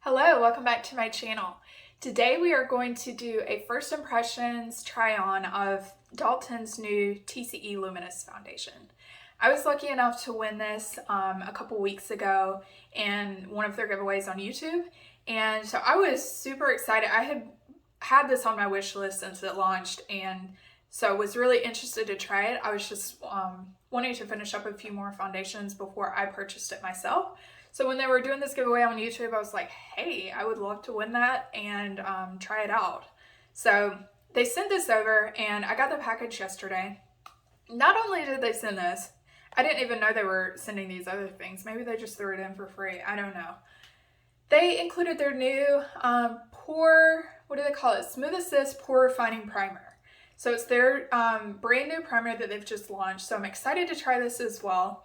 Hello, welcome back to my channel. Today we are going to do a first impressions try on of Dalton's new TCE Luminous foundation. I was lucky enough to win this a couple weeks ago in one of their giveaways on YouTube, and so I was super excited. I had this on my wish list since it launched, and so was really interested to try it. I was just wanting to finish up a few more foundations before I purchased it myself. So when they were doing this giveaway on YouTube, I was like, hey, I would love to win that and try it out. So they sent this over and I got the package yesterday. Not only did they send this, I didn't even know they were sending these other things. Maybe they just threw it in for free. I don't know. They included their new Pore, what do they call it? Smooth Assist Pore Refining Primer. So it's their brand new primer that they've just launched. So I'm excited to try this as well.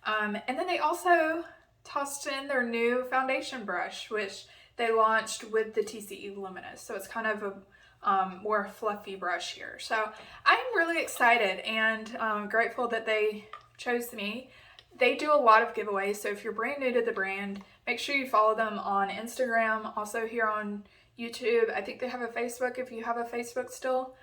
And then they also tossed in their new foundation brush, which they launched with the TCE Luminous. So it's kind of a more fluffy brush here. So I'm really excited and grateful that they chose me. They do a lot of giveaways, so if you're brand new to the brand, make sure you follow them on Instagram, also here on YouTube. I think they have a Facebook if you have a Facebook still.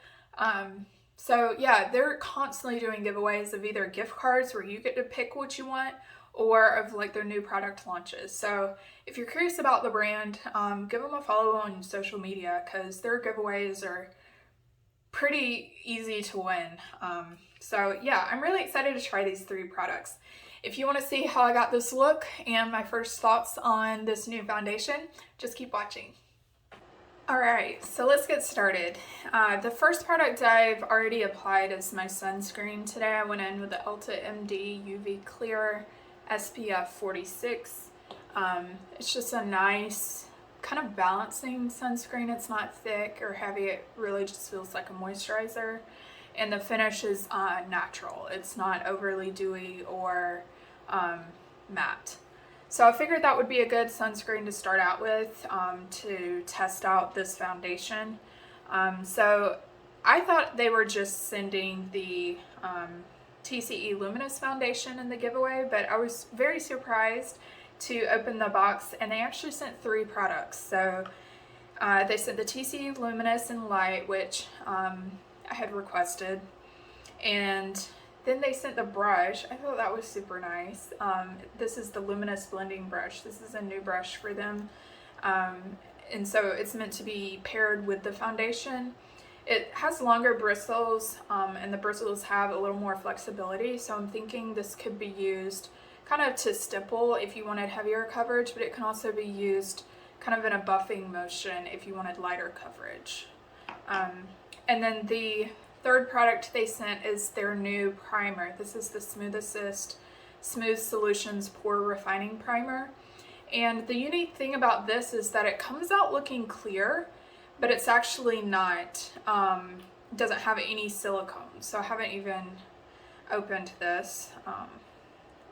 So yeah, they're constantly doing giveaways of either gift cards where you get to pick what you want, or of like their new product launches. So if you're curious about the brand, give them a follow on social media because their giveaways are pretty easy to win. So yeah, I'm really excited to try these three products. If you want to see how I got this look and my first thoughts on this new foundation, just keep watching. Alright, so let's get started. The first product I've already applied is my sunscreen. Today I went in with the Elta MD UV Clear SPF 46. It's just a nice kind of balancing sunscreen. It's not thick or heavy. It really just feels like a moisturizer. And the finish is natural. It's not overly dewy or matte. So I figured that would be a good sunscreen to start out with to test out this foundation. So I thought they were just sending the TCE Luminous foundation in the giveaway, but I was very surprised to open the box and they actually sent three products. So they sent the TCE Luminous in Light, which I had requested, and then they sent the brush. I thought that was super nice. This is the Luminous Blending Brush. This is a new brush for them. And so it's meant to be paired with the foundation. It has longer bristles, and the bristles have a little more flexibility. So I'm thinking this could be used kind of to stipple if you wanted heavier coverage, but it can also be used kind of in a buffing motion if you wanted lighter coverage. And then the third product they sent is their new primer. This is the Smooth Assist Smooth Solutions Pore Refining Primer. And the unique thing about this is that it comes out looking clear, but it's actually not, doesn't have any silicone. So I haven't even opened this.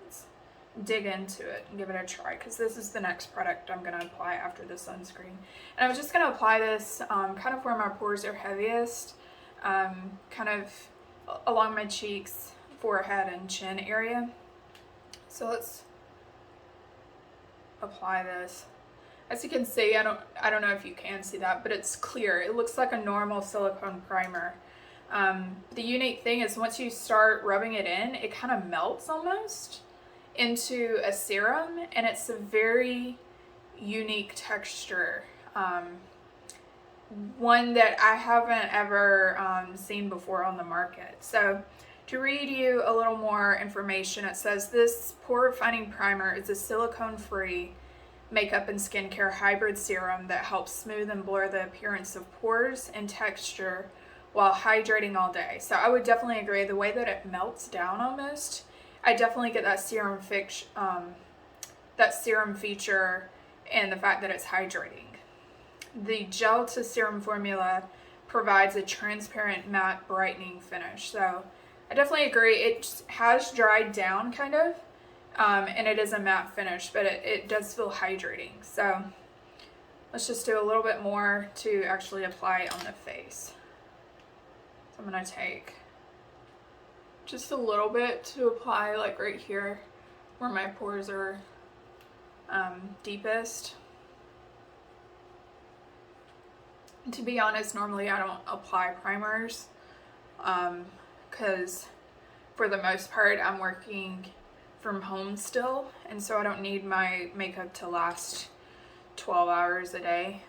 Let's dig into it and give it a try, because this is the next product I'm going to apply after the sunscreen. And I'm just going to apply this kind of where my pores are heaviest, kind of along my cheeks, forehead, and chin area. So let's apply this. As you can see, I don't know if you can see that, but it's clear. It looks like a normal silicone primer. The unique thing is once you start rubbing it in, it kind of melts almost into a serum, and it's a very unique texture. One that I haven't ever seen before on the market. So to read you a little more information, it says this pore refining primer is a silicone-free makeup and skincare hybrid serum that helps smooth and blur the appearance of pores and texture while hydrating all day. So I would definitely agree. The way that it melts down almost, I definitely get that serum feature and the fact that it's hydrating. The gel to serum formula provides a transparent matte brightening finish. So I definitely agree. It has dried down kind of, and it is a matte finish, but it does feel hydrating. So let's just do a little bit more to actually apply it on the face. So I'm going to take just a little bit to apply, like right here where my pores are deepest. To be honest, normally I don't apply primers because for the most part I'm working from home still, and so I don't need my makeup to last 12 hours a day.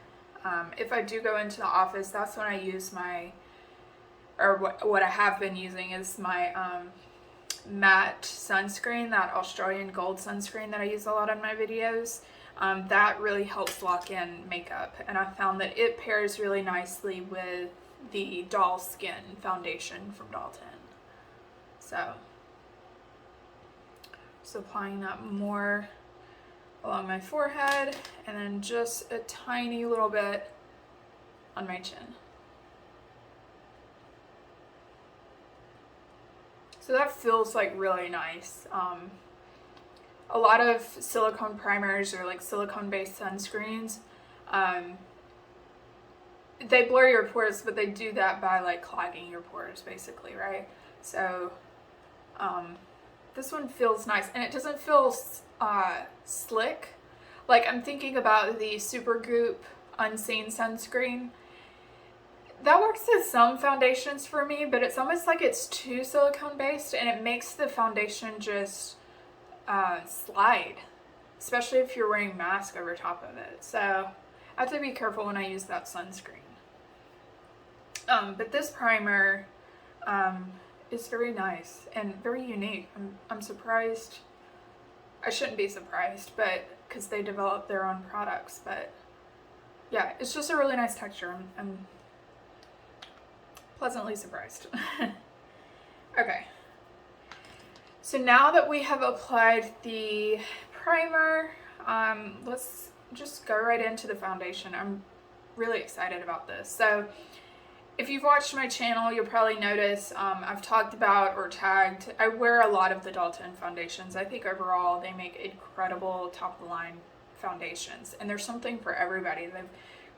If I do go into the office, that's when I use my, or what I have been using is my matte sunscreen, that Australian gold sunscreen that I use a lot in my videos. That really helps lock in makeup, and I found that it pairs really nicely with the Doll Skin foundation from Dalton. So just applying that more along my forehead, and then just a tiny little bit on my chin. So that feels like really nice. A lot of silicone primers or like silicone based sunscreens, they blur your pores, but they do that by like clogging your pores basically, right? So this one feels nice, and it doesn't feel slick. Like, I'm thinking about the Supergoop Unseen sunscreen. That works with some foundations for me, but it's almost like it's too silicone based, and it makes the foundation just slide, especially if you're wearing a mask over top of it. So I have to be careful when I use that sunscreen. But this primer is very nice and very unique. I'm surprised. I shouldn't be surprised, but because they develop their own products. But yeah, it's just a really nice texture. I'm pleasantly surprised. Okay. So now that we have applied the primer, let's just go right into the foundation. I'm really excited about this. So if you've watched my channel, you'll probably notice I've talked about or tagged, I wear a lot of the Dalton foundations. I think overall they make incredible top of the line foundations, and there's something for everybody. They've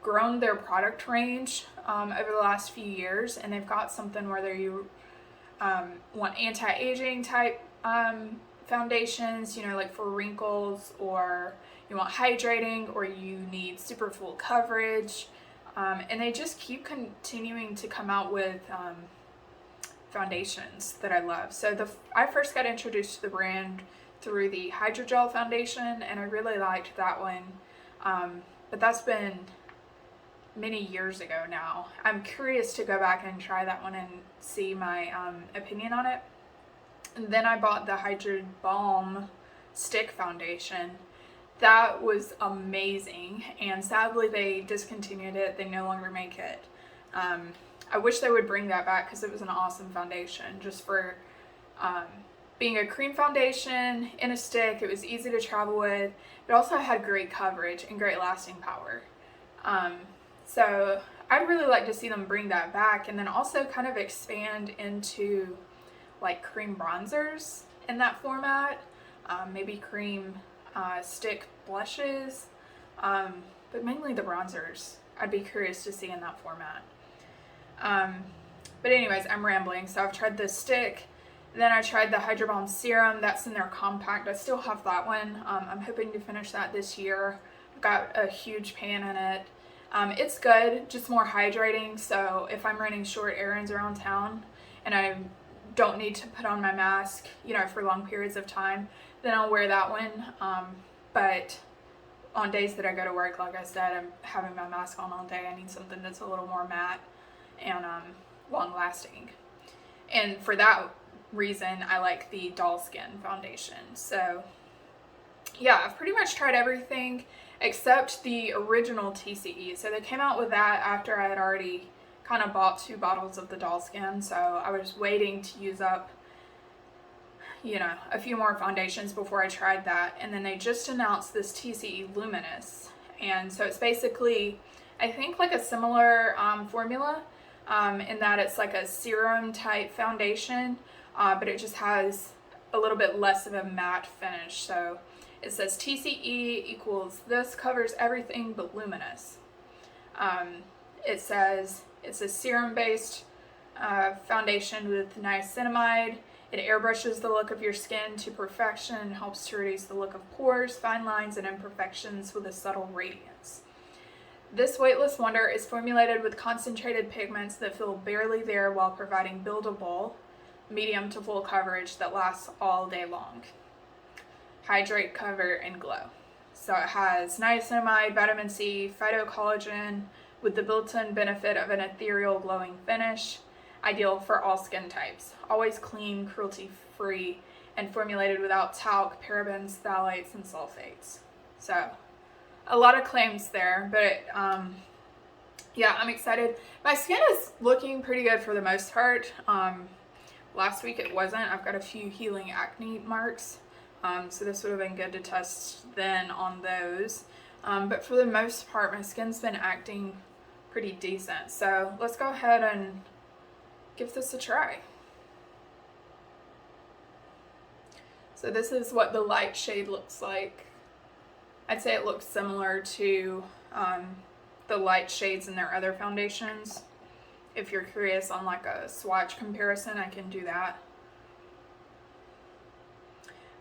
grown their product range over the last few years, and they've got something whether you want anti-aging type foundations, you know, like for wrinkles, or you want hydrating, or you need super full coverage. And they just keep continuing to come out with foundations that I love. So I first got introduced to the brand through the Hydrogel foundation, and I really liked that one. But that's been many years ago now. I'm curious to go back and try that one and see my opinion on it. And then I bought the Hydro Balm Stick foundation. That was amazing, and sadly they discontinued it. They no longer make it. I wish they would bring that back because it was an awesome foundation just for being a cream foundation in a stick. It was easy to travel with. It also had great coverage and great lasting power. So I'd really like to see them bring that back, and then also kind of expand into like cream bronzers in that format, maybe cream stick blushes, but mainly the bronzers I'd be curious to see in that format. But anyways, I'm rambling. So I've tried the stick, then I tried the Hydro Balm serum. That's in their compact. I still have that one. I'm hoping to finish that this year. I've got a huge pan in it. It's good, just more hydrating. So if I'm running short errands around town and I don't need to put on my mask, you know, for long periods of time, then I'll wear that one. But on days that I go to work, like I said, I'm having my mask on all day. I need something that's a little more matte and long lasting. And for that reason, I like the Doll Skin foundation. So yeah, I've pretty much tried everything except the original TCE. So they came out with that after I had already kind of bought 2 bottles of the Doll Skin. So I was waiting to use up, you know, a few more foundations before I tried that. And then they just announced this TCE Luminous. And so it's basically, I think, like a similar formula in that it's like a serum type foundation, but it just has a little bit less of a matte finish. So it says TCE equals this covers everything but luminous. It says it's a serum based foundation with niacinamide. It airbrushes the look of your skin to perfection and helps to reduce the look of pores, fine lines, and imperfections with a subtle radiance. This weightless wonder is formulated with concentrated pigments that feel barely there while providing buildable, medium to full coverage that lasts all day long. Hydrate, cover, and glow. So it has niacinamide, vitamin C, phytocollagen, with the built-in benefit of an ethereal glowing finish, ideal for all skin types. Always clean, cruelty-free, and formulated without talc, parabens, phthalates, and sulfates. So a lot of claims there, but yeah, I'm excited. My skin is looking pretty good for the most part. Last week it wasn't. I've got a few healing acne marks, so this would have been good to test then on those. But for the most part, my skin's been acting pretty decent. So let's go ahead and give this a try. So this is what the light shade looks like. I'd say it looks similar to the light shades in their other foundations. If you're curious on like a swatch comparison, I can do that.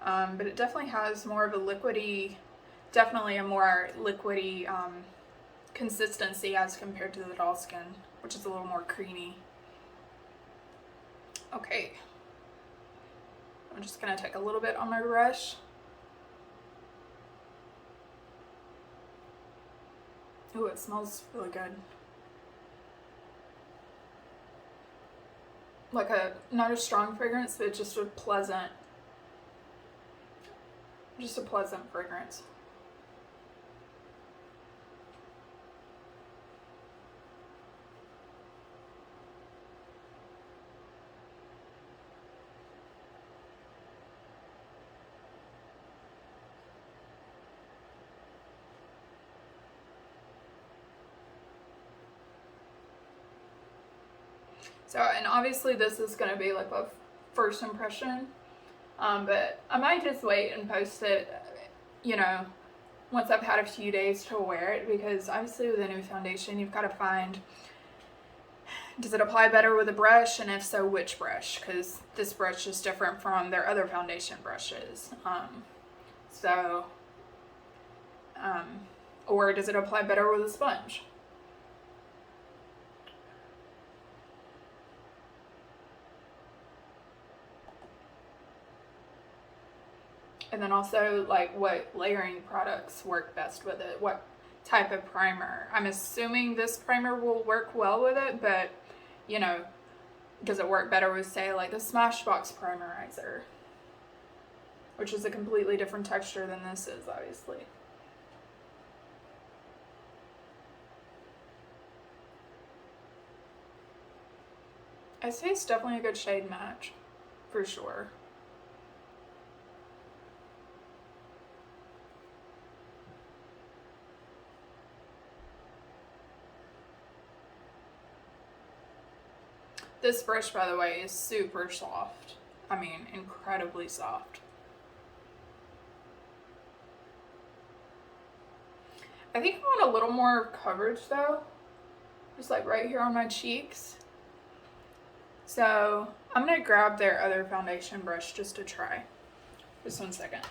But it definitely has more of a liquidy, definitely a more liquidy consistency as compared to the doll skin, which is a little more creamy. Okay, I'm just gonna take a little bit on my brush. Ooh, it smells really good. Like not a strong fragrance, but just a pleasant fragrance. So, and obviously this is going to be like a first impression, but I might just wait and post it, you know, once I've had a few days to wear it, because obviously with a new foundation, you've got to find, does it apply better with a brush, and if so, which brush, because this brush is different from their other foundation brushes. Or does it apply better with a sponge? And then also, like, what layering products work best with it? What type of primer? I'm assuming this primer will work well with it, but, you know, does it work better with, say, like the Smashbox primerizer? Which is a completely different texture than this is, obviously. I'd say it's definitely a good shade match, for sure. This brush, by the way, is super soft. I mean, incredibly soft. I think I want a little more coverage though. Just like right here on my cheeks. So I'm gonna grab their other foundation brush just to try. Just 1 second.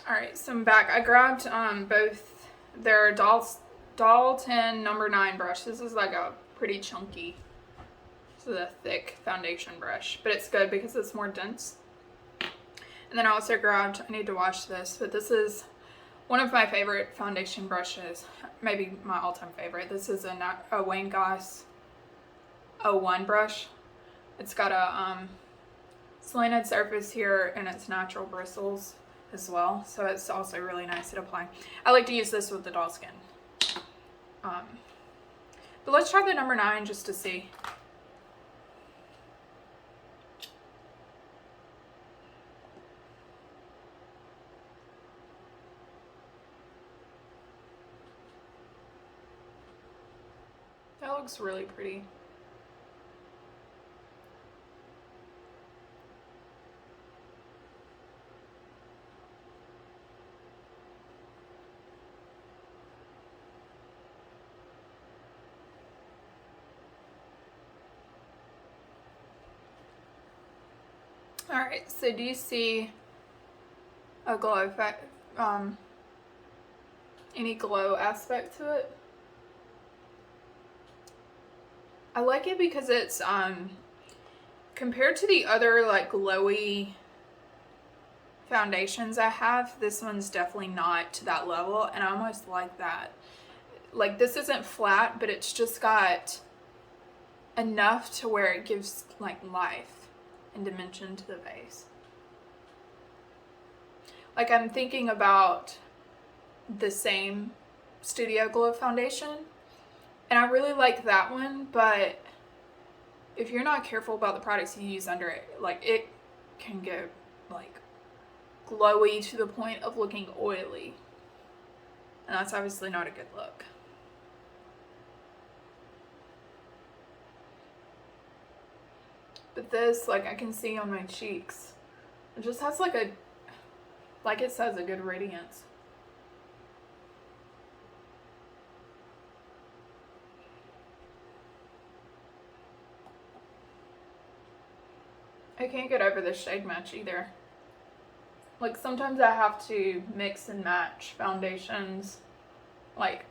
Alright, so I'm back. I grabbed both their Dalton number 9 brush. This is like a pretty chunky, this is a thick foundation brush, but it's good because it's more dense. And then I also grabbed, I need to wash this, but this is one of my favorite foundation brushes, maybe my all-time favorite. This is a Wayne Goss 01 brush. It's got a slanted surface here and it's natural bristles as well, so it's also really nice at applying. I like to use this with the doll skin. But let's try the number 9 just to see. That looks really pretty. Alright, so do you see a glow effect? any glow aspect to it. I like it because it's compared to the other like glowy foundations I have, this one's definitely not to that level, and I almost like that. Like, this isn't flat, but it's just got enough to where it gives like life and dimension to the base. Like, I'm thinking about the same Studio Glow foundation, and I really like that one, but if you're not careful about the products you use under it, like, it can get like glowy to the point of looking oily, and that's obviously not a good look. But this, like, I can see on my cheeks, it just has like a, like it says, a good radiance. I can't get over the shade match either. Like, sometimes I have to mix and match foundations, like,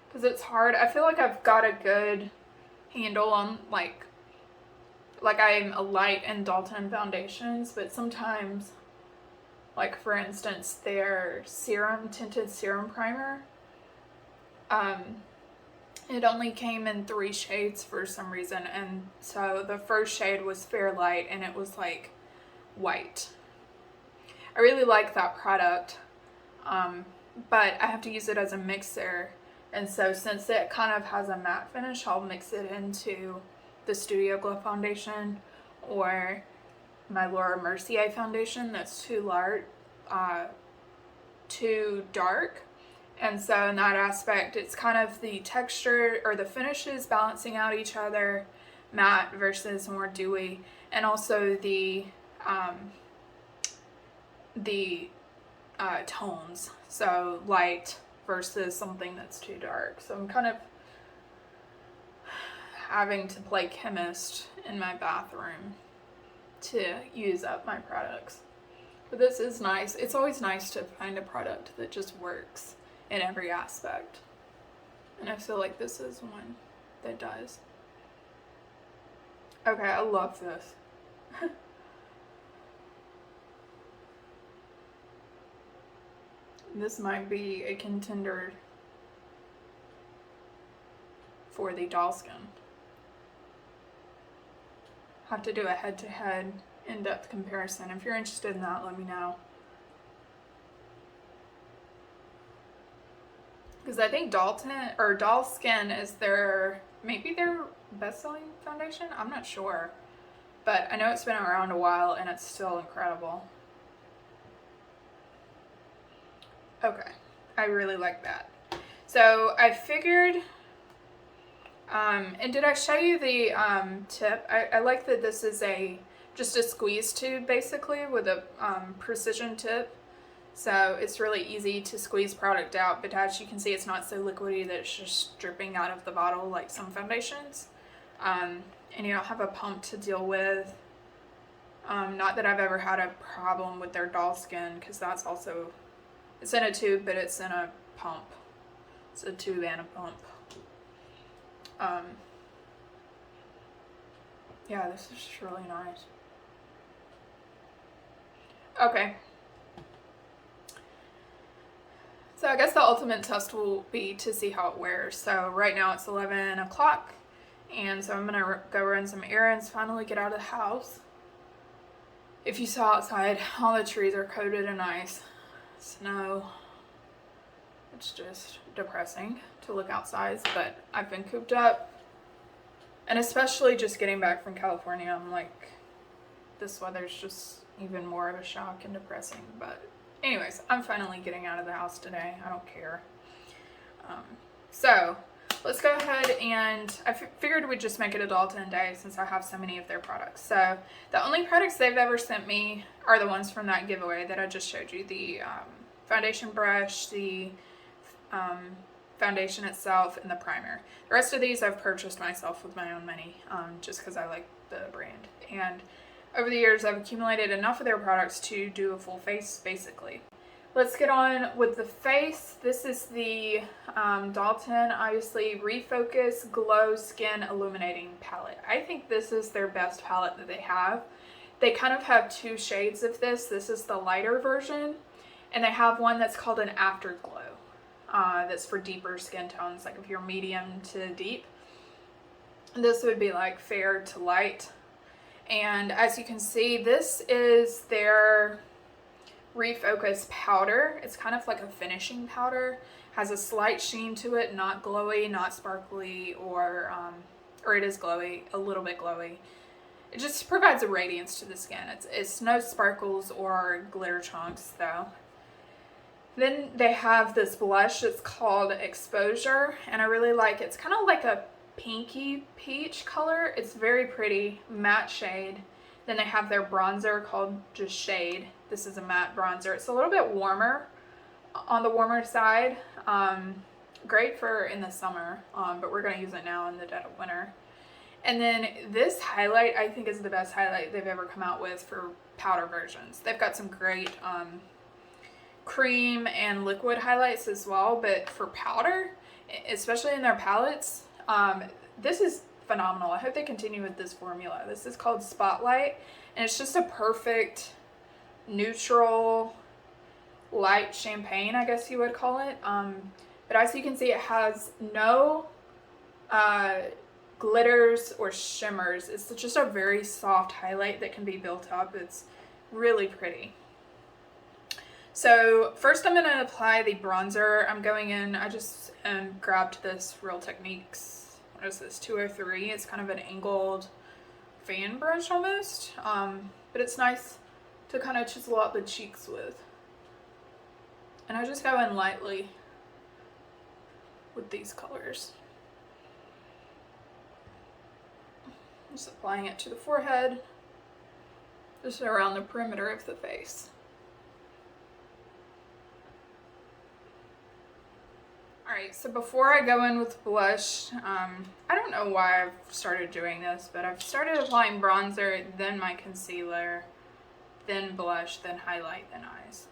because it's hard. I feel like I've got a good handle on, like I'm a light in Dalton foundations, but sometimes, like, for instance, their tinted serum primer, it only came in 3 shades for some reason, and so the first shade was Fair Light, and it was like white. I really like that product, but I have to use it as a mixer, and so since it kind of has a matte finish, I'll mix it into the Studio Glow foundation or my Laura Mercier foundation that's too dark. And so in that aspect, it's kind of the texture or the finishes balancing out each other, matte versus more dewy, and also the tones, so light versus something that's too dark. So I'm kind of having to play chemist in my bathroom to use up my products. But this is nice. It's always nice to find a product that just works in every aspect, and I feel like this is one that does. Okay, I love this. This might be a contender for the doll skin. Have to do a head-to-head in-depth comparison. If you're interested in that, let me know. Because I think Doll Skin is maybe their best-selling foundation? I'm not sure. But I know it's been around a while and it's still incredible. Okay, I really like that. So I figured, and did I show you the tip? I like that this is just a squeeze tube basically with a precision tip. So it's really easy to squeeze product out, but as you can see, it's not so liquidy that it's just dripping out of the bottle like some foundations. And you don't have a pump to deal with. Not that I've ever had a problem with their doll skin, because that's also, it's in a tube, but it's in a pump. It's a tube and a pump. Yeah, this is just really nice. Okay. So I guess the ultimate test will be to see how it wears. So right now it's 11 o'clock, and so I'm gonna go run some errands, finally get out of the house. If you saw outside, all the trees are coated in ice, snow. It's just depressing to look outside, but I've been cooped up. And especially just getting back from California, I'm like, this weather's just even more of a shock and depressing. But anyways, I'm finally getting out of the house today. I don't care. So let's go ahead, and I figured we'd just make it a Dalton day since I have so many of their products. So the only products they've ever sent me are the ones from that giveaway that I just showed you. The foundation brush, the foundation itself, and the primer. The rest of these I've purchased myself with my own money, just because I like the brand. And over the years I've accumulated enough of their products to do a full face basically. let's get on with the face. This is the Dalton, obviously, Refocus Glow Skin Illuminating Palette. I think this is their best palette that they have. They kind of have two shades of this. This is the lighter version, and they have one that's called an Afterglow. That's for deeper skin tones, like if you're medium to deep. This would be like fair to light. And as you can see, this is their Refocus powder. It's kind of like a finishing powder. Has a slight sheen to it, not glowy, not sparkly, or it is glowy, a little bit glowy. It just provides a radiance to the skin. It's no sparkles or glitter chunks though. Then they have this blush. It's called Exposure, and I really like it. It's kind of like a pinky peach color. It's very pretty, matte shade. Then they have their bronzer called just Shade. This is a matte bronzer. It's a little bit warmer, on the warmer side. Great for in the summer, but we're going to use it now in the dead of winter. And then this highlight I think is the best highlight they've ever come out with for powder versions. They've got some great cream and liquid highlights as well, but for powder, especially in their palettes, this is phenomenal. I hope they continue with this formula. This is called Spotlight, and it's just a perfect neutral light champagne, I guess you would call it. But as you can see, it has no glitters or shimmers. It's just a very soft highlight that can be built up. It's really pretty. So first I'm going to apply the bronzer. I'm going in, I just grabbed this Real Techniques, what is this, 203. It's kind of an angled fan brush almost, but it's nice to kind of chisel out the cheeks with. And I just go in lightly with these colors. Just applying it to the forehead, just around the perimeter of the face. Alright, so before I go in with blush, I don't know why I've started doing this, but I've started applying bronzer, then my concealer, then blush, then highlight, then eyes.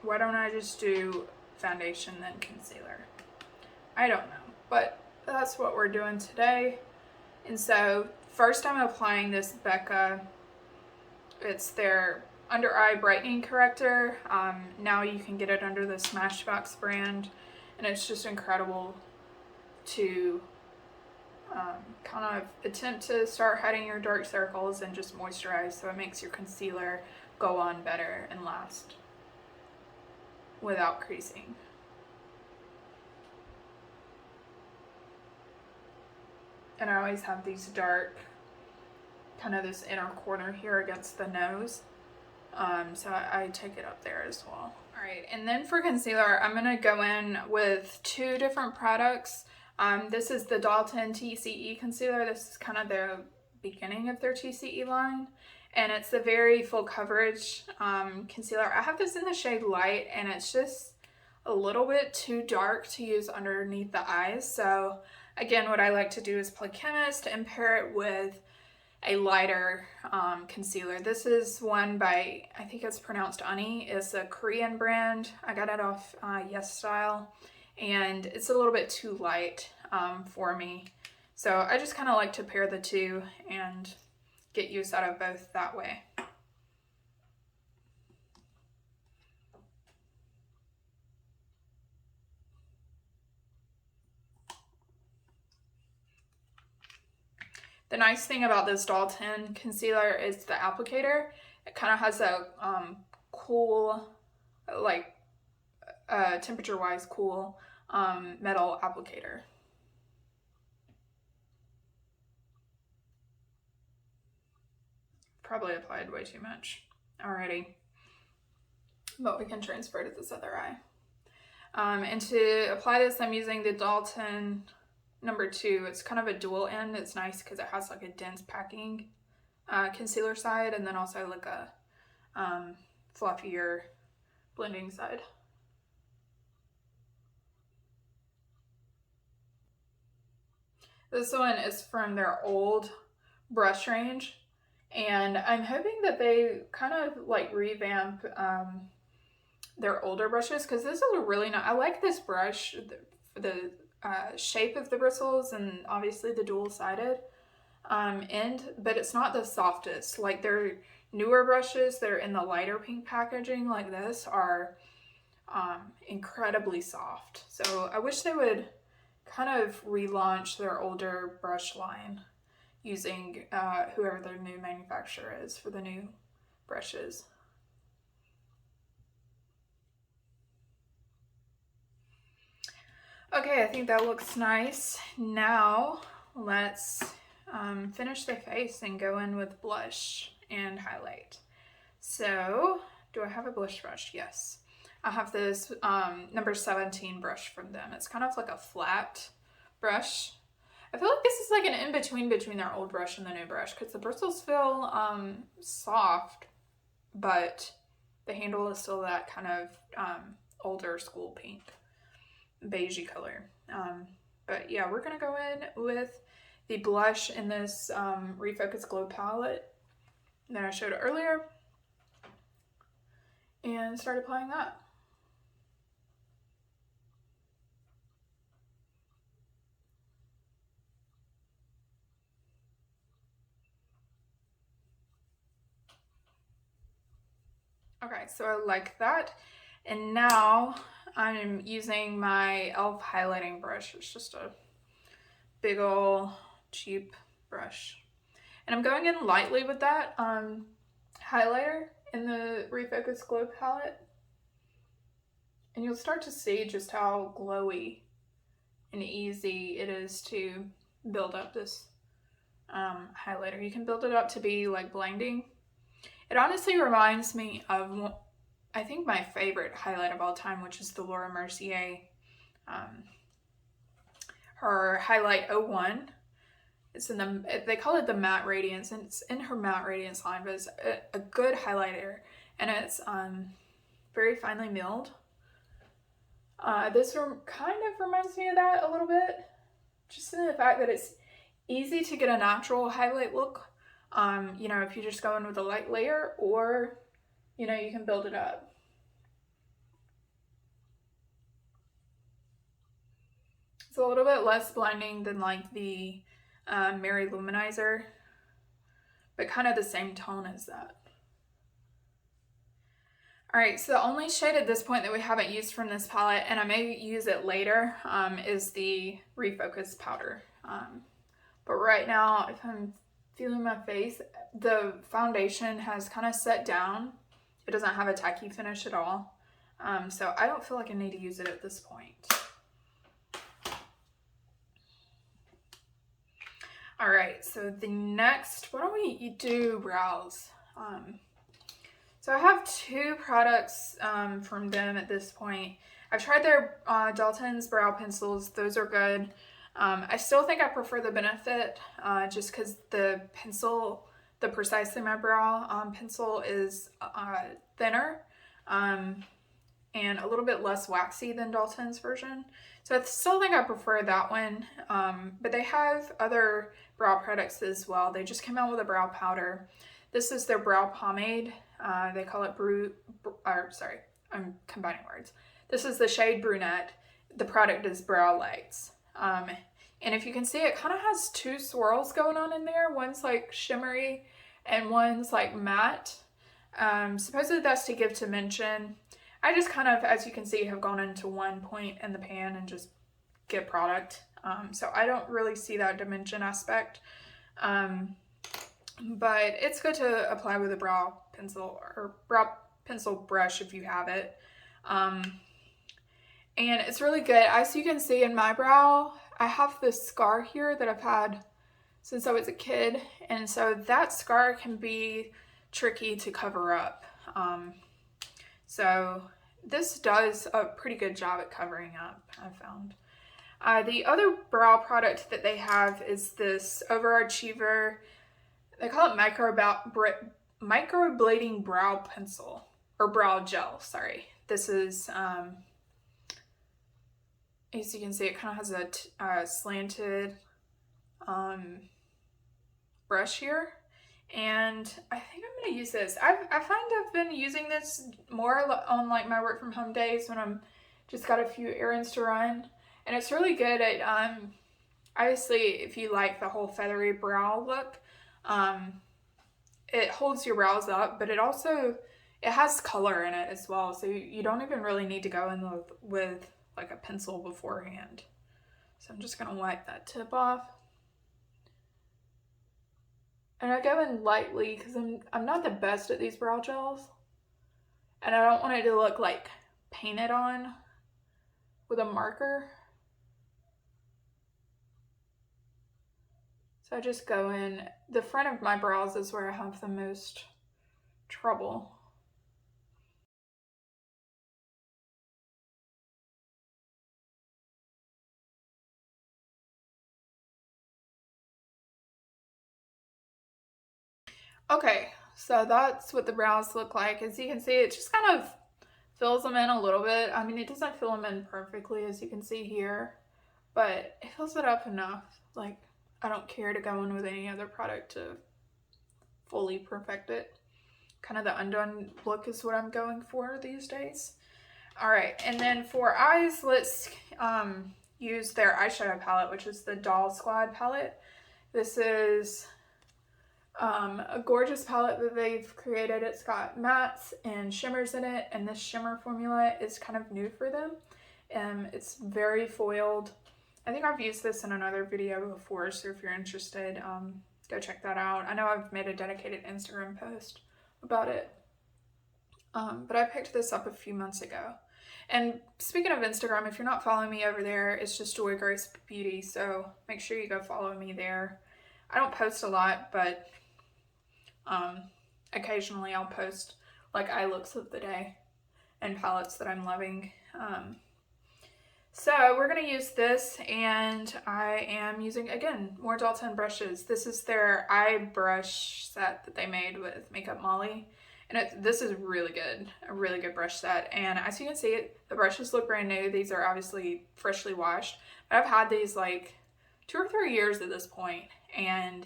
Why don't I just do foundation, then concealer? I don't know, but that's what we're doing today. And so, first I'm applying this Becca, it's their under eye brightening corrector. Now you can get it under the Smashbox brand, and it's just incredible to kind of attempt to start hiding your dark circles and just moisturize, so it makes your concealer go on better and last without creasing. And I always have these dark, kind of this inner corner here against the nose. So I take it up there as well. Alright, and then for concealer, I'm going to go in with two different products. This is the Dalton TCE concealer. This is kind of the beginning of their TCE line. And it's a very full coverage concealer. I have this in the shade Light, and it's just a little bit too dark to use underneath the eyes. So again, what I like to do is play chemist and pair it with a lighter concealer. This is one by, I think it's pronounced Unny. It's a Korean brand. I got it off Yes Style, and it's a little bit too light for me. So I just kind of like to pair the two and get use out of both that way. The nice thing about this Dalton concealer is the applicator. It kind of has a cool, like temperature-wise cool metal applicator. Probably applied way too much already, but we can transfer to this other eye. And to apply this, I'm using the Dalton number 2. It's kind of a dual end. It's nice because it has like a dense packing concealer side, and then also like a fluffier blending side. This one is from their old brush range, and I'm hoping that they kind of like revamp their older brushes, because this is a really nice, I like this brush, the shape of the bristles, and obviously the dual-sided end, but it's not the softest. Like their newer brushes that are in the lighter pink packaging like this are incredibly soft. So I wish they would kind of relaunch their older brush line using whoever their new manufacturer is for the new brushes. Okay, I think that looks nice. Now let's finish the face and go in with blush and highlight. So, do I have a blush brush? Yes. I have this number 17 brush from them. It's kind of like a flat brush. I feel like this is like an in-between between their old brush and the new brush, because the bristles feel soft, but the handle is still that kind of older school pink, beigey color. But yeah, we're gonna go in with the blush in this Refocus Glow palette that I showed earlier and start applying that. Okay, so I like that. And now I'm using my e.l.f. highlighting brush. It's just a big ol' cheap brush. And I'm going in lightly with that highlighter in the Refocus Glow palette. And you'll start to see just how glowy and easy it is to build up this highlighter. You can build it up to be like blinding. It honestly reminds me of, I think, my favorite highlight of all time, which is the Laura Mercier, her highlight 01. It's in the, they call it the Matte Radiance, and it's in her Matte Radiance line, but it's a good highlighter, and it's very finely milled. This kind of reminds me of that a little bit, just in the fact that it's easy to get a natural highlight look. You know, if you just go in with a light layer, or, you know, you can build it up. It's a little bit less blinding than like the Mary Luminizer, but kind of the same tone as that. Alright, so the only shade at this point that we haven't used from this palette, and I may use it later, is the Refocus powder. But right now, if I'm feeling my face, the foundation has kind of set down. It doesn't have a tacky finish at all. So I don't feel like I need to use it at this point. All right, so the next, why don't we do brows? So I have two products from them at this point. I've tried their Dalton's brow pencils. Those are good. I still think I prefer the Benefit just because the pencil, the Precisely My Brow pencil is thinner and a little bit less waxy than Dalton's version. So I still think I prefer that one, but they have other brow products as well. They just came out with a brow powder. This is their brow pomade. They call it sorry, I'm combining words. This is the shade Brunette. The product is Brow Lights. And if you can see, it kind of has two swirls going on in there. One's like shimmery and one's like matte. Supposedly that's to give dimension. I just kind of, as you can see, have gone into one point in the pan and just get product. So I don't really see that dimension aspect. But it's good to apply with a brow pencil or brow pencil brush if you have it. And it's really good. As you can see in my brow, I have this scar here that I've had since I was a kid. And so that scar can be tricky to cover up. So this does a pretty good job at covering up, I've found. The other brow product that they have is this Overarchiever. They call it Microblading Brow Pencil, or Brow Gel, sorry. This is, as you can see, it kind of has a slanted brush here. And I think I'm going to use this. I find I've been using this more on like my work from home days when I'm just got a few errands to run. And it's really good at, obviously if you like the whole feathery brow look, it holds your brows up, but it has color in it as well. So you don't even really need to go in with like a pencil beforehand. So I'm just going to wipe that tip off. And I go in lightly because I'm not the best at these brow gels. And I don't want it to look like painted on with a marker. So I just go in. The front of my brows is where I have the most trouble. Okay, so that's what the brows look like. As you can see, it just kind of fills them in a little bit. I mean, it doesn't fill them in perfectly, as you can see here, but it fills it up enough. Like, I don't care to go in with any other product to fully perfect it. Kind of the undone look is what I'm going for these days. All right, and then for eyes, let's use their eyeshadow palette, which is the Doll Squad palette. This is a gorgeous palette that they've created. It's got mattes and shimmers in it, and this shimmer formula is kind of new for them. It's very foiled. I think I've used this in another video before, so if you're interested, go check that out. I know I've made a dedicated Instagram post about it, but I picked this up a few months ago. And speaking of Instagram, if you're not following me over there, it's just Joy Grace Beauty, so make sure you go follow me there. I don't post a lot, but occasionally I'll post like eye looks of the day and palettes that I'm loving. So we're going to use this, and I am using, again, more Dalton brushes. This is their eye brush set that they made with Makeup Molly. And this is really good, a really good brush set. And as you can see, the brushes look brand new. These are obviously freshly washed. But I've had these like 2 or 3 years at this point, and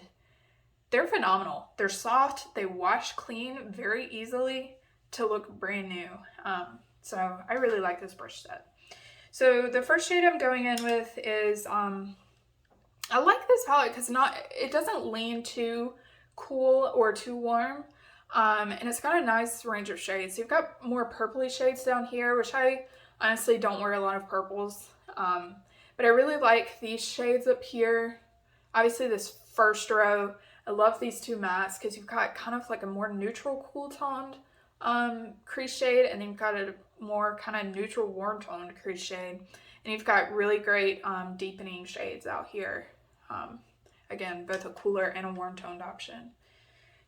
they're phenomenal. They're soft, they wash clean very easily to look brand new. So I really like this brush set. So the first shade I'm going in with is, I like this palette because it doesn't lean too cool or too warm. And it's got a nice range of shades. You've got more purpley shades down here, which I honestly don't wear a lot of purples. But I really like these shades up here. Obviously this first row, I love these two mattes because you've got kind of like a more neutral cool toned crease shade, and then you've got a more kind of neutral warm toned crease shade, and you've got really great deepening shades out here. Again, both a cooler and a warm toned option.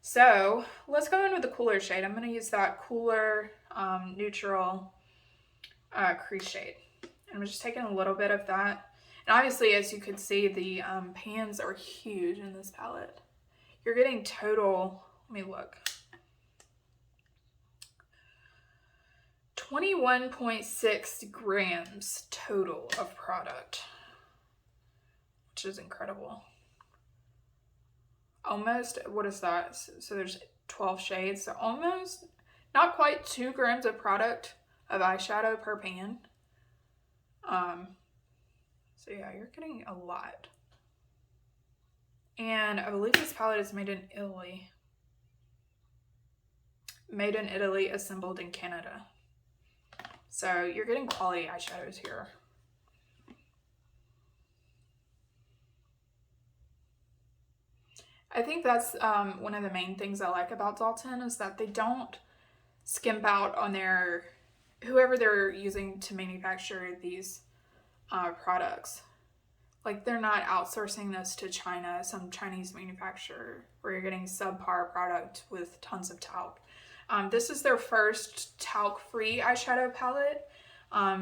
So let's go in with the cooler shade. I'm going to use that cooler neutral crease shade, and I'm just taking a little bit of that. And obviously, as you can see, the pans are huge in this palette. You're getting total, let me look, 21.6 grams total of product, which is incredible. Almost, what is that? So there's 12 shades, so almost, not quite 2 grams of product of eyeshadow per pan. So yeah, you're getting a lot. And I believe this palette is made in Italy. Made in Italy, assembled in Canada. So you're getting quality eyeshadows here. I think that's one of the main things I like about Dalton is that they don't skimp out on whoever they're using to manufacture these products. Like, they're not outsourcing this to China, some Chinese manufacturer, where you're getting subpar product with tons of talc. This is their first talc-free eyeshadow palette.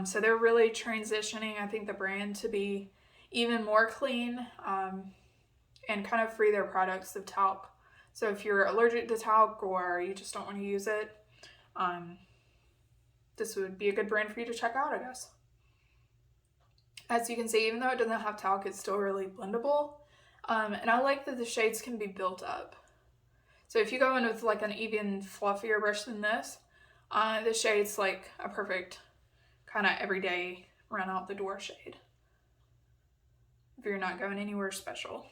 So they're really transitioning, I think, the brand to be even more clean and kind of free their products of talc. So if you're allergic to talc or you just don't want to use it, this would be a good brand for you to check out, I guess. As you can see, even though it doesn't have talc, it's still really blendable. And I like that the shades can be built up. So if you go in with like an even fluffier brush than this shade's like a perfect kind of everyday run out the door shade if you're not going anywhere special.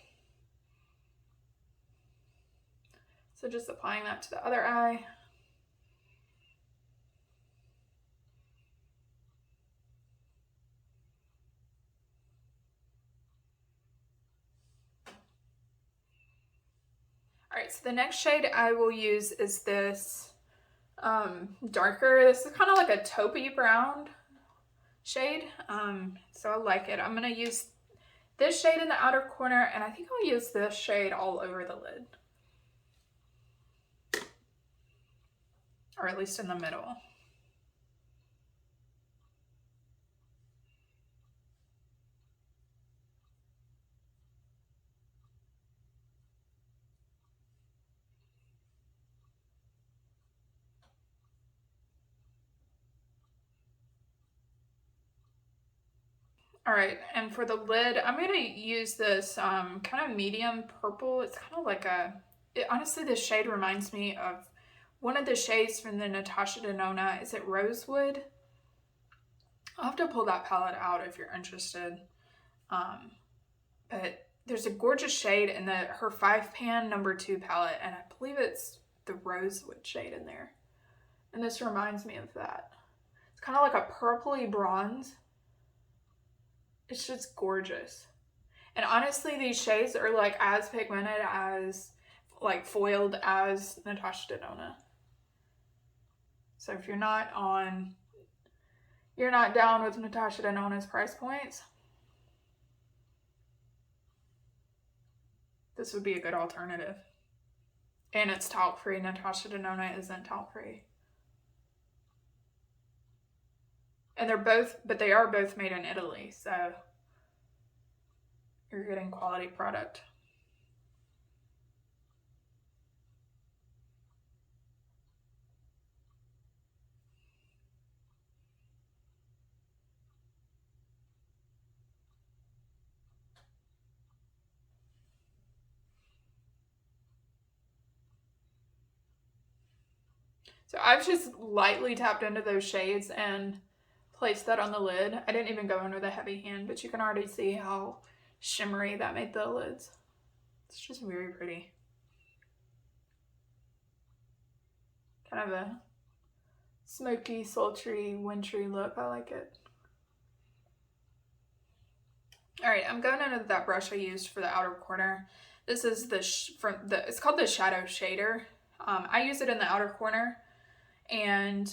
So just applying that to the other eye. Alright, so the next shade I will use is this darker, this is kind of like a taupey brown shade, so I like it. I'm going to use this shade in the outer corner, and I think I'll use this shade all over the lid. Or at least in the middle. Alright, and for the lid, I'm going to use this kind of medium purple. It's kind of like honestly, this shade reminds me of one of the shades from the Natasha Denona. Is it Rosewood? I'll have to pull that palette out if you're interested. But there's a gorgeous shade in her 5-pan No. 2 palette, and I believe it's the Rosewood shade in there. And this reminds me of that. It's kind of like a purpley bronze. It's just gorgeous. And honestly, these shades are like as pigmented as, like foiled as Natasha Denona. So if you're not down with Natasha Denona's price points, this would be a good alternative. And it's talc free. Natasha Denona isn't talc free. And they are both made in Italy, so you're getting quality product. So I've just lightly tapped into those shades and placed that on the lid. I didn't even go in with a heavy hand, but you can already see how shimmery that made the lids. It's just very pretty. Kind of a smoky, sultry, wintry look. I like it. Alright, I'm going in with that brush I used for the outer corner. This is it's called the Shadow Shader. I use it in the outer corner, and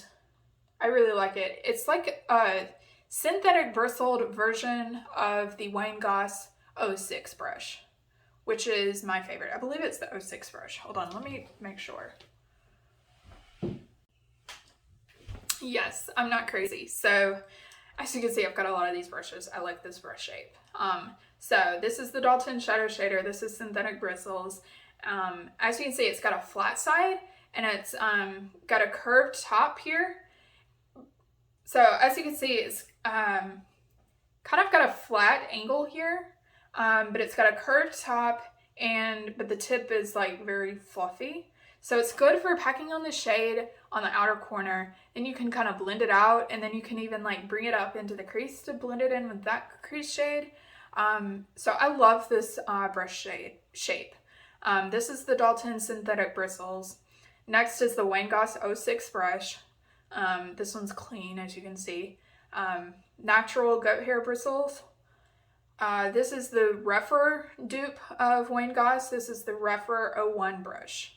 I really like it. It's like a synthetic bristled version of the Wayne Goss 06 brush, which is my favorite. I believe it's the 06 brush. Hold on, let me make sure. Yes, I'm not crazy. So as you can see, I've got a lot of these brushes. I like this brush shape. So this is the Dalton Shadow Shader. This is synthetic bristles. As you can see, it's got a flat side and it's got a curved top here. So as you can see, it's kind of got a flat angle here, but it's got a curved top, but the tip is like very fluffy. So it's good for packing on the shade on the outer corner. Then you can kind of blend it out, and then you can even like bring it up into the crease to blend it in with that crease shade. So I love this brush shape. This is the Dalton Synthetic Bristles. Next is the Wayne Goss 06 brush. This one's clean, as you can see. Natural goat hair bristles. This is the Rephr dupe of Wayne Goss. This is the Rephr 01 brush.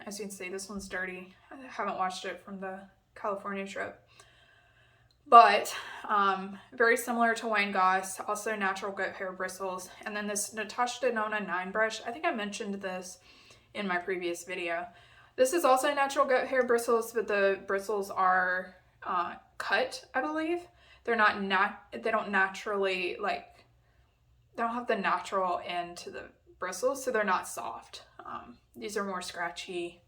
As you can see, this one's dirty. I haven't washed it from the California trip. But very similar to Wayne Goss, also natural goat hair bristles. And then this Natasha Denona 9 brush. I think I mentioned this in my previous video. This is also natural goat hair bristles, but the bristles are cut, I believe. They're not they don't naturally, like, they don't have the natural end to the bristles, so they're not soft. These are more scratchy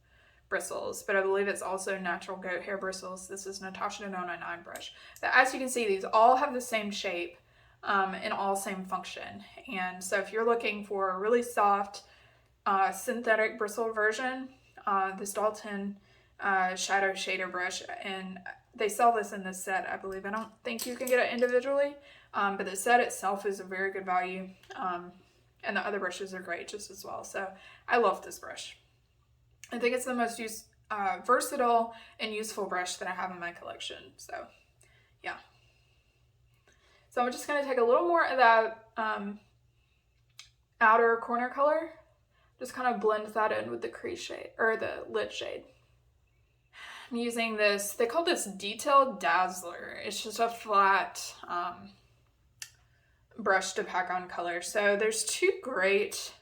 bristles, but I believe it's also natural goat hair bristles. This is Natasha Denona 9 brush. But as you can see, these all have the same shape and all same function. And so if you're looking for a really soft, synthetic bristle version, this Dalton shadow shader brush, and they sell this in this set, I believe. I don't think you can get it individually, but the set itself is a very good value, and the other brushes are great just as well. So I love this brush. I think it's the most versatile and useful brush that I have in my collection. So yeah. So I'm just going to take a little more of that outer corner color, just kind of blend that in with the crease shade, or the lid shade. I'm using this, they call this Detailed Dazzler. It's just a flat brush to pack on color. So there's two great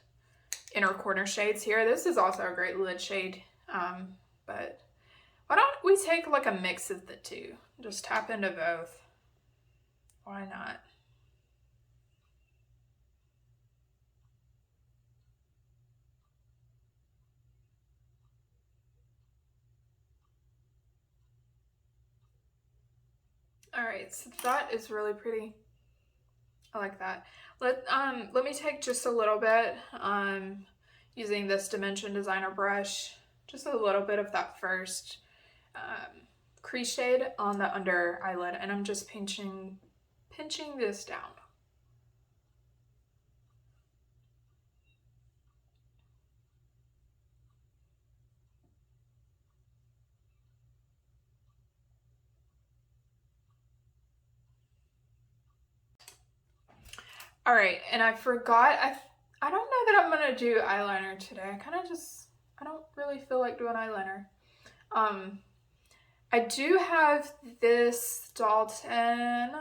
inner corner shades here. This is also a great lid shade, but why don't we take like a mix of the two? Just tap into both. Why not? All right, so that is really pretty. I like that. Let me take just a little bit, using this Dimension Designer brush, just a little bit of that first crease shade on the under eyelid, and I'm just pinching this down. All right, and I forgot, I don't know that I'm gonna do eyeliner today. I don't really feel like doing eyeliner. I do have this Dalton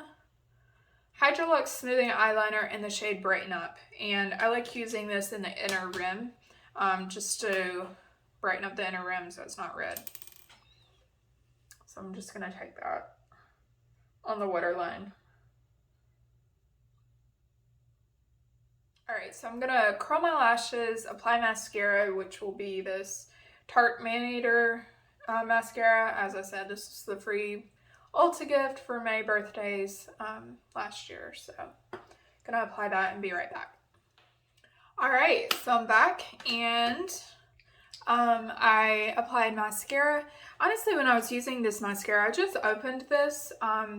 Hydrolux Smoothing Eyeliner in the shade Brighten Up, and I like using this in the inner rim, just to brighten up the inner rim so it's not red. So I'm just gonna take that on the waterline. All right, so I'm gonna curl my lashes, apply mascara, which will be this Tarte Maneater mascara. As I said, this is the free Ulta gift for May birthdays last year. So I'm gonna apply that and be right back. All right, so I'm back, and I applied mascara. Honestly, when I was using this mascara, I just opened this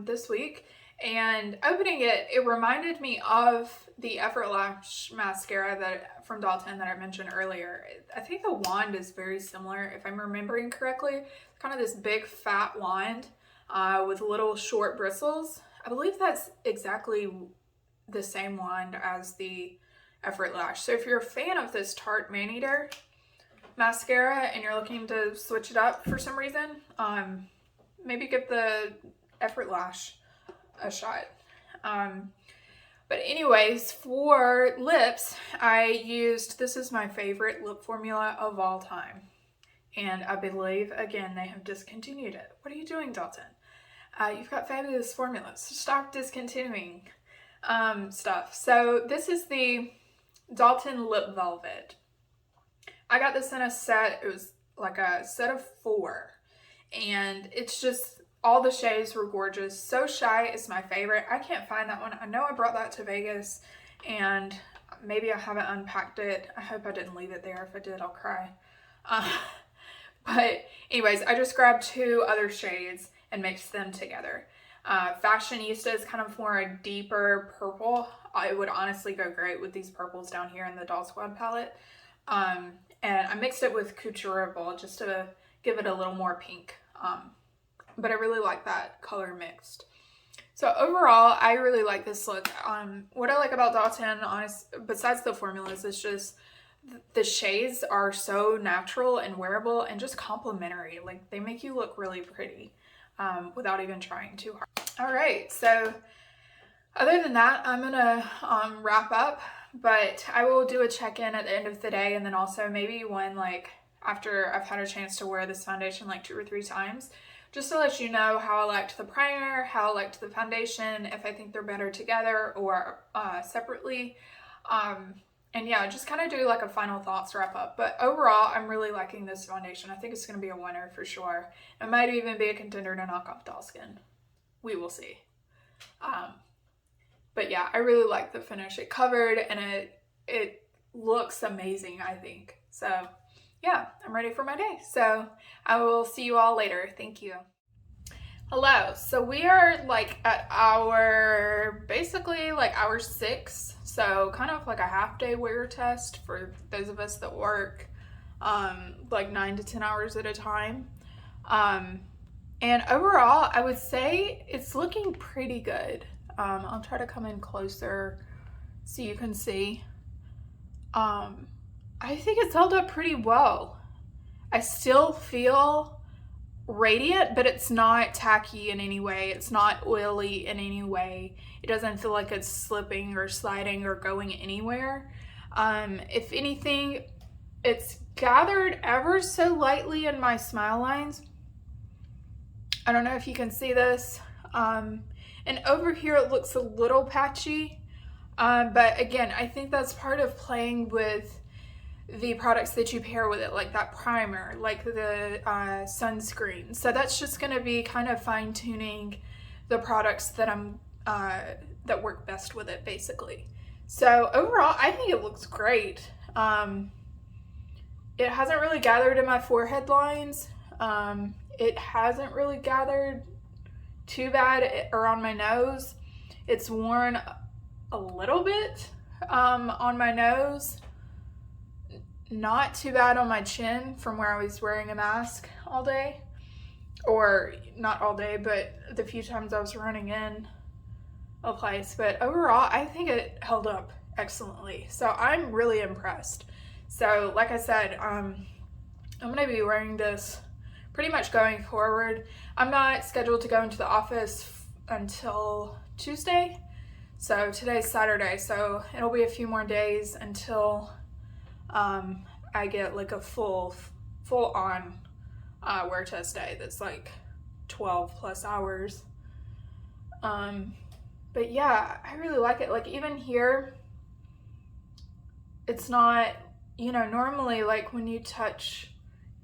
this week, and opening it, it reminded me of the Effortlash mascara from Dalton that I mentioned earlier. I think the wand is very similar, if I'm remembering correctly. It's kind of this big fat wand with little short bristles. I believe that's exactly the same wand as the Effortlash. So if you're a fan of this Tarte Maneater mascara and you're looking to switch it up for some reason, maybe give the Effortlash a shot. But anyways, for lips, I used, this is my favorite lip formula of all time, and I believe, again, they have discontinued it. What are you doing, Dalton? You've got fabulous formulas, so stop discontinuing stuff. So this is the Dalton Lip Velvet. I got this in a set. It was like a set of 4, and it's just, all the shades were gorgeous. So Shy is my favorite. I can't find that one. I know I brought that to Vegas, and maybe I haven't unpacked it. I hope I didn't leave it there. If I did, I'll cry. But anyways, I just grabbed 2 other shades and mixed them together. Fashionista is kind of more a deeper purple. It would honestly go great with these purples down here in the Doll Squad palette. And I mixed it with Couturable just to give it a little more pink. But I really like that color mixed. So overall, I really like this look. What I like about Dalton, besides the formulas, is just the shades are so natural and wearable and just complimentary. Like, they make you look really pretty without even trying too hard. All right, so other than that, I'm gonna wrap up, but I will do a check-in at the end of the day, and then also maybe one like after I've had a chance to wear this foundation like 2 or 3 times, just to let you know how I liked the primer, how I liked the foundation, if I think they're better together or separately. And yeah, just kind of do like a final thoughts wrap up. But overall, I'm really liking this foundation. I think it's going to be a winner for sure. It might even be a contender to knock off Doll Skin. We will see. But yeah, I really like the finish. It covered, and it looks amazing, I think. So yeah, I'm ready for my day. So I will see you all later. Thank you. Hello. So we are like at basically like hour 6. So kind of like a half day wear test for those of us that work like 9 to 10 hours at a time. And overall, I would say it's looking pretty good. I'll try to come in closer so you can see. I think it's held up pretty well. I still feel radiant, but it's not tacky in any way. It's not oily in any way. It doesn't feel like it's slipping or sliding or going anywhere. If anything, it's gathered ever so lightly in my smile lines. I don't know if you can see this. And over here it looks a little patchy. But again, I think that's part of playing with the products that you pair with it, like that primer, like the sunscreen. So that's just going to be kind of fine-tuning the products that that work best with it, basically. So overall, I think it looks great. It hasn't really gathered in my forehead lines. It hasn't really gathered too bad around my nose. It's worn a little bit on my nose. Not too bad on my chin from where I was wearing a mask all day. Or not all day, but the few times I was running in a place. But overall, I think it held up excellently. So I'm really impressed. So like I said, I'm going to be wearing this pretty much going forward. I'm not scheduled to go into the office until Tuesday. So today's Saturday, so it'll be a few more days until I get like a full on wear test day that's like 12 plus hours. But yeah, I really like it. Like even here, it's not, you know, normally like when you touch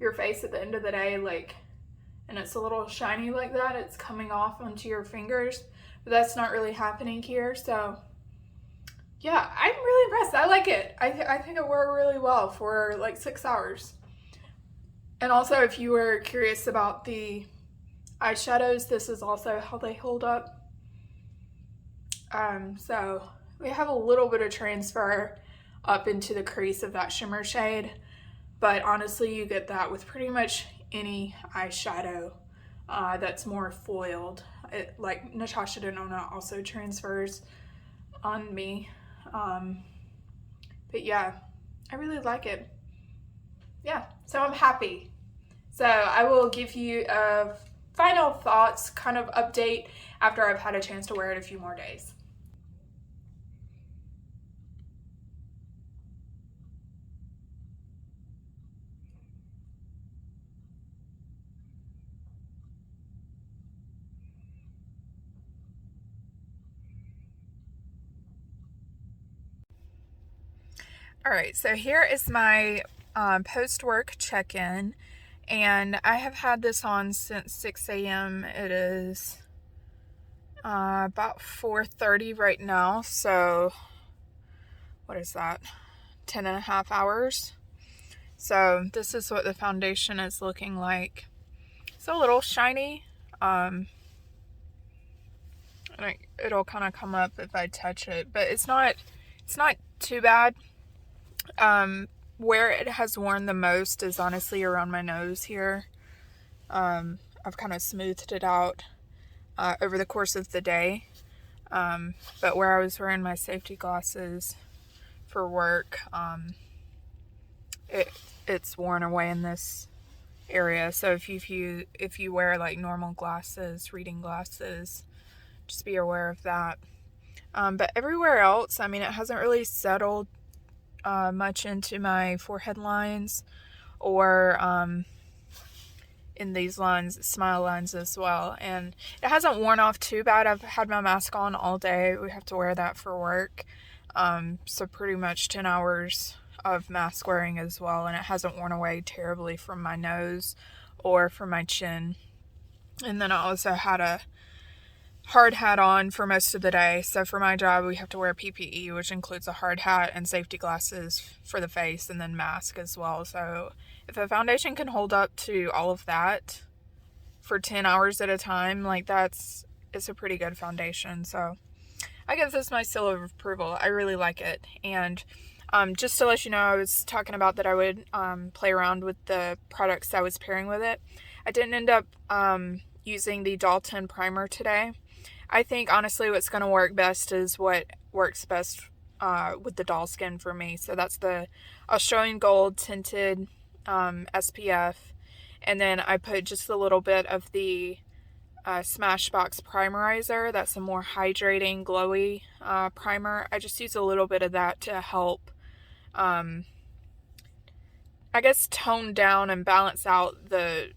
your face at the end of the day, like, and it's a little shiny like that, it's coming off onto your fingers, but that's not really happening here. So yeah, I'm really impressed. I like it. I think it wore really well for like 6 hours. And also, if you were curious about the eyeshadows, this is also how they hold up. So we have a little bit of transfer up into the crease of that shimmer shade, but honestly, you get that with pretty much any eyeshadow that's more foiled. Like Natasha Denona also transfers on me. But yeah, I really like it. Yeah, so I'm happy. So I will give you a final thoughts kind of update after I've had a chance to wear it a few more days. All right, so here is my post-work check-in, and I have had this on since 6 a.m. It is about 4:30 right now, so what is that, 10 and a half hours. So this is what the foundation is looking like. It's a little shiny. It'll kind of come up if I touch it, but it's not too bad. Where it has worn the most is honestly around my nose here. I've kind of smoothed it out over the course of the day. But where I was wearing my safety glasses for work, it's worn away in this area. So if you wear like normal glasses, reading glasses, just be aware of that. But everywhere else, I mean, it hasn't really settled much into my forehead lines or in these lines, smile lines as well. And it hasn't worn off too bad. I've had my mask on all day. We have to wear that for work. So pretty much 10 hours of mask wearing as well. And it hasn't worn away terribly from my nose or from my chin. And then I also had a hard hat on for most of the day. So for my job, we have to wear PPE, which includes a hard hat and safety glasses for the face and then mask as well. So if a foundation can hold up to all of that for 10 hours at a time, like it's a pretty good foundation. So I give this my seal of approval. I really like it. And just to let you know, I was talking about that I would play around with the products I was pairing with it. I didn't end up using the Dalton primer today. I think honestly what's going to work best is what works best with the doll skin for me. So that's the Australian Gold Tinted SPF. And then I put just a little bit of the Smashbox primerizer. That's a more hydrating, glowy primer. I just use a little bit of that to help, I guess, tone down and balance out the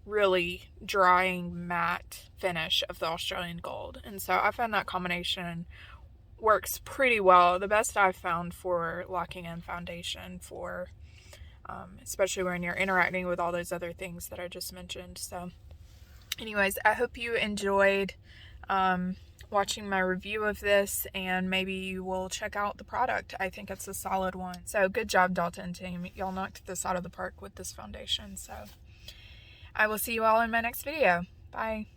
really drying matte finish of the Australian Gold. And so I found that combination works pretty well. The best I've found for locking in foundation for, especially when you're interacting with all those other things that I just mentioned. So anyways, I hope you enjoyed watching my review of this, and maybe you will check out the product. I think it's a solid one. So good job, Dalton team. Y'all knocked this out of the park with this foundation. So I will see you all in my next video. Bye.